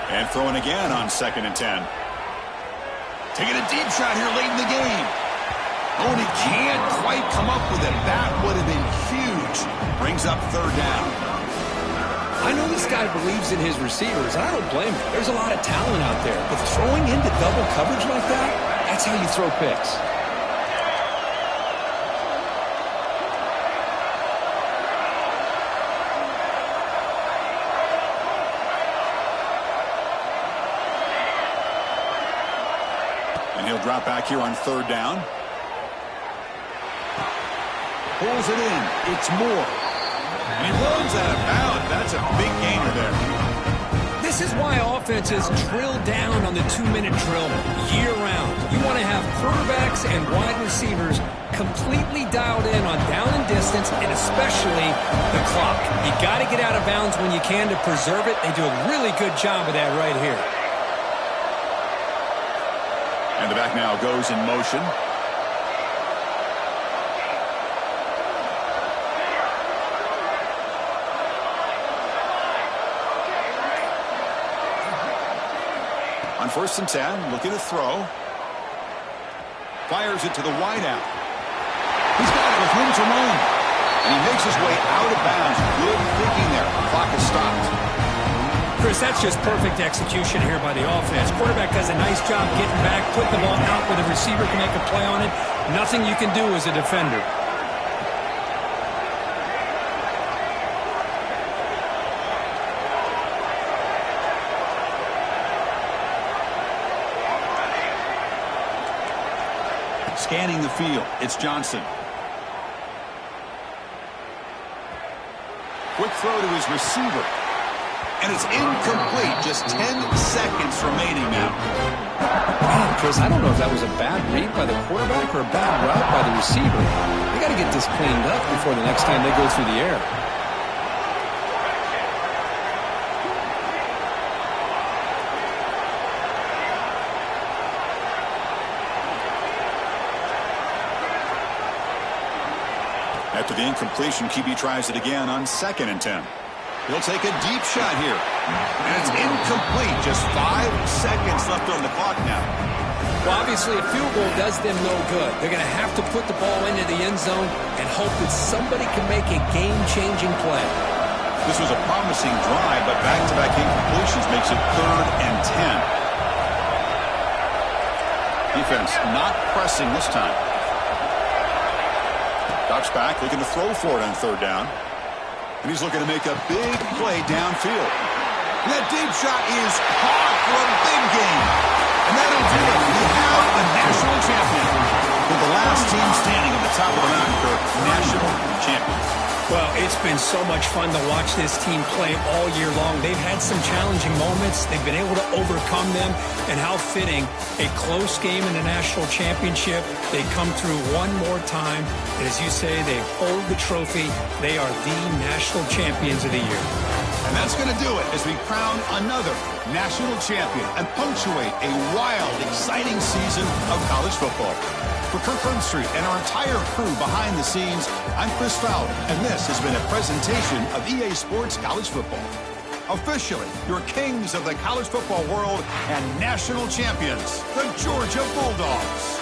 [SPEAKER 1] And throwing again on 2nd and 10. Taking a deep shot here late in the game. Oh, and he can't quite come up with it. That would have been huge. Brings up 3rd down.
[SPEAKER 2] I know this guy believes in his receivers, and I don't blame him. There's a lot of talent out there. But throwing into double coverage like that, that's how you throw picks.
[SPEAKER 1] He'll drop back here on 3rd down. Pulls it in. It's Moore. And he runs out of bounds. That's a big gainer there.
[SPEAKER 2] This is why offenses drill down on the 2-minute drill year-round. You want to have quarterbacks and wide receivers completely dialed in on down and distance, and especially the clock. You got to get out of bounds when you can to preserve it. They do a really good job of that right here.
[SPEAKER 1] And the back now goes in motion. On 1st and 10, looking to throw. Fires it to the wideout. He's got it with room to run. And he makes his way out of bounds. Good thinking there. The clock is stopped.
[SPEAKER 2] Chris, that's just perfect execution here by the offense. Quarterback does a nice job getting back, put the ball out where the receiver can make a play on it. Nothing you can do as a defender.
[SPEAKER 1] Scanning the field, it's Johnson. Quick throw to his receiver. And it's incomplete. Just 10 seconds remaining now.
[SPEAKER 2] Man, Chris, I don't know if that was a bad read by the quarterback or a bad route by the receiver. They got to get this cleaned up before the next time they go through the air.
[SPEAKER 1] After the incompletion, QB tries it again on 2nd and 10. He'll take a deep shot here. And it's incomplete. Just 5 seconds left on the clock now.
[SPEAKER 2] Well, obviously, a field goal does them no good. They're going to have to put the ball into the end zone and hope that somebody can make a game-changing play.
[SPEAKER 1] This was a promising drive, but back-to-back incompletions makes it 3rd and 10. Defense not pressing this time. Ducks back, looking to throw for it on 3rd down. And he's looking to make a big play downfield. And that deep shot is caught for a big game. And that'll do it. We have a national champion. With the last team standing at the top of the mountain for national champions.
[SPEAKER 2] Well, it's been so much fun to watch this team play all year long. They've had some challenging moments. They've been able to overcome them. And how fitting, a close game in the national championship. They come through one more time. And as you say, they hold the trophy. They are the national champions of the year.
[SPEAKER 1] And that's going to do it as we crown another national champion and punctuate a wild, exciting season of college football. For Kirk Herbstreit and our entire crew behind the scenes, I'm Chris Fowler, and this has been a presentation of EA Sports College Football. Officially, your kings of the college football world and national champions, the Georgia Bulldogs.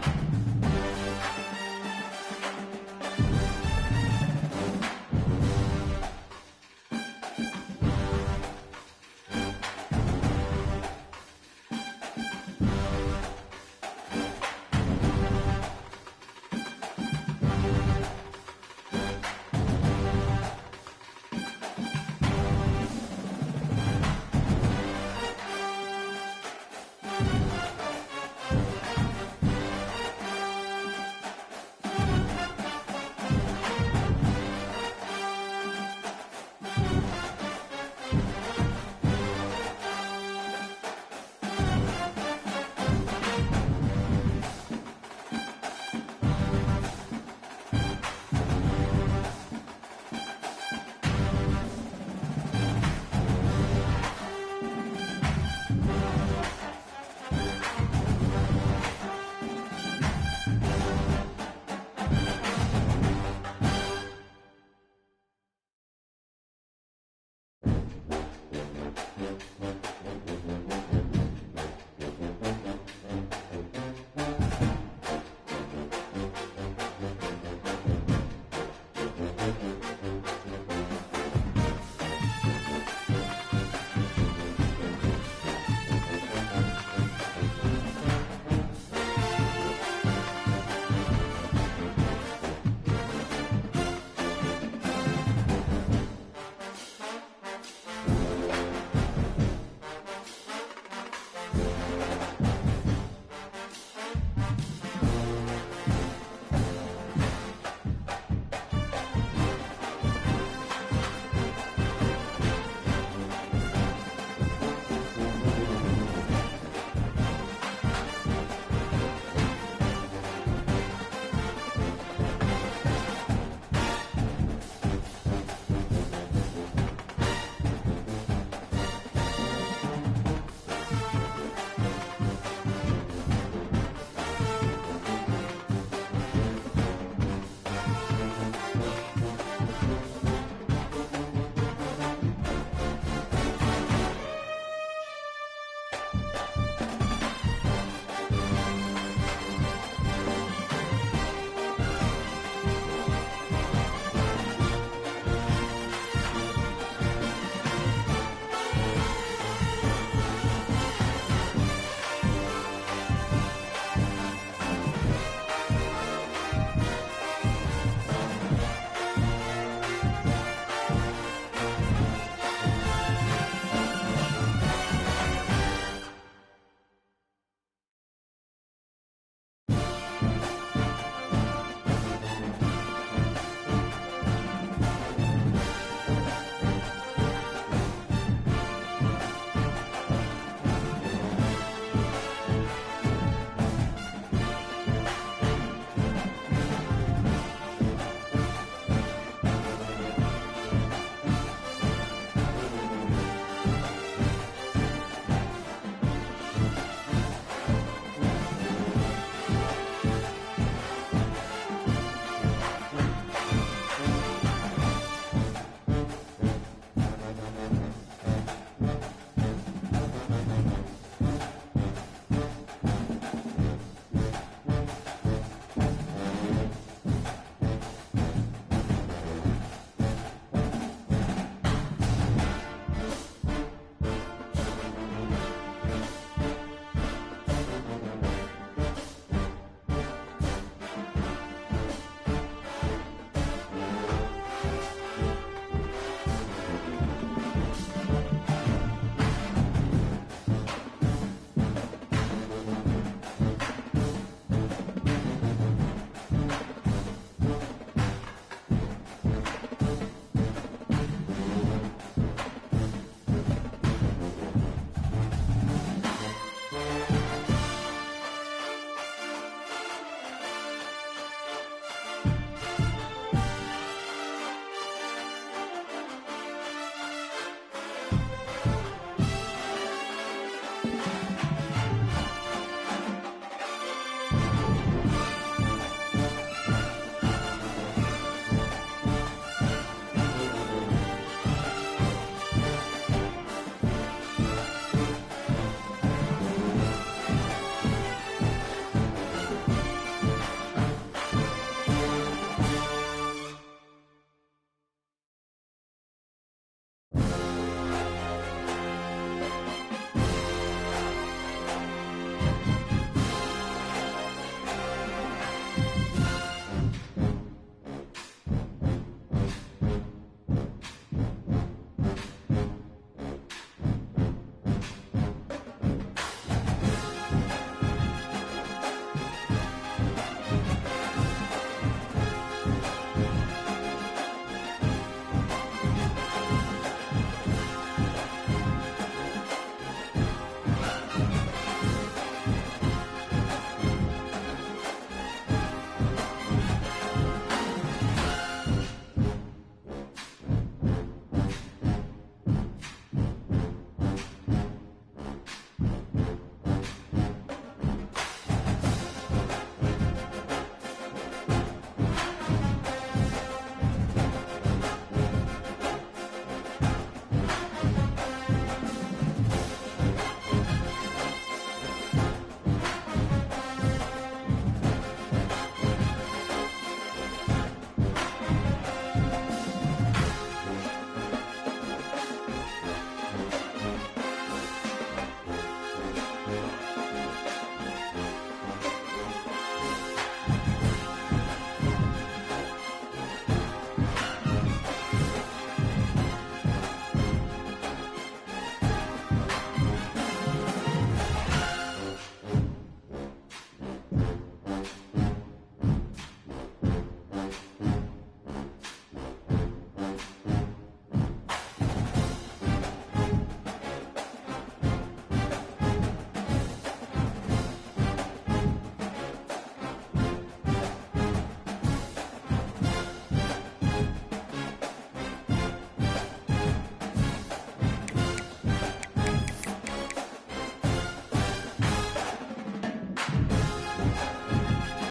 [SPEAKER 3] 10.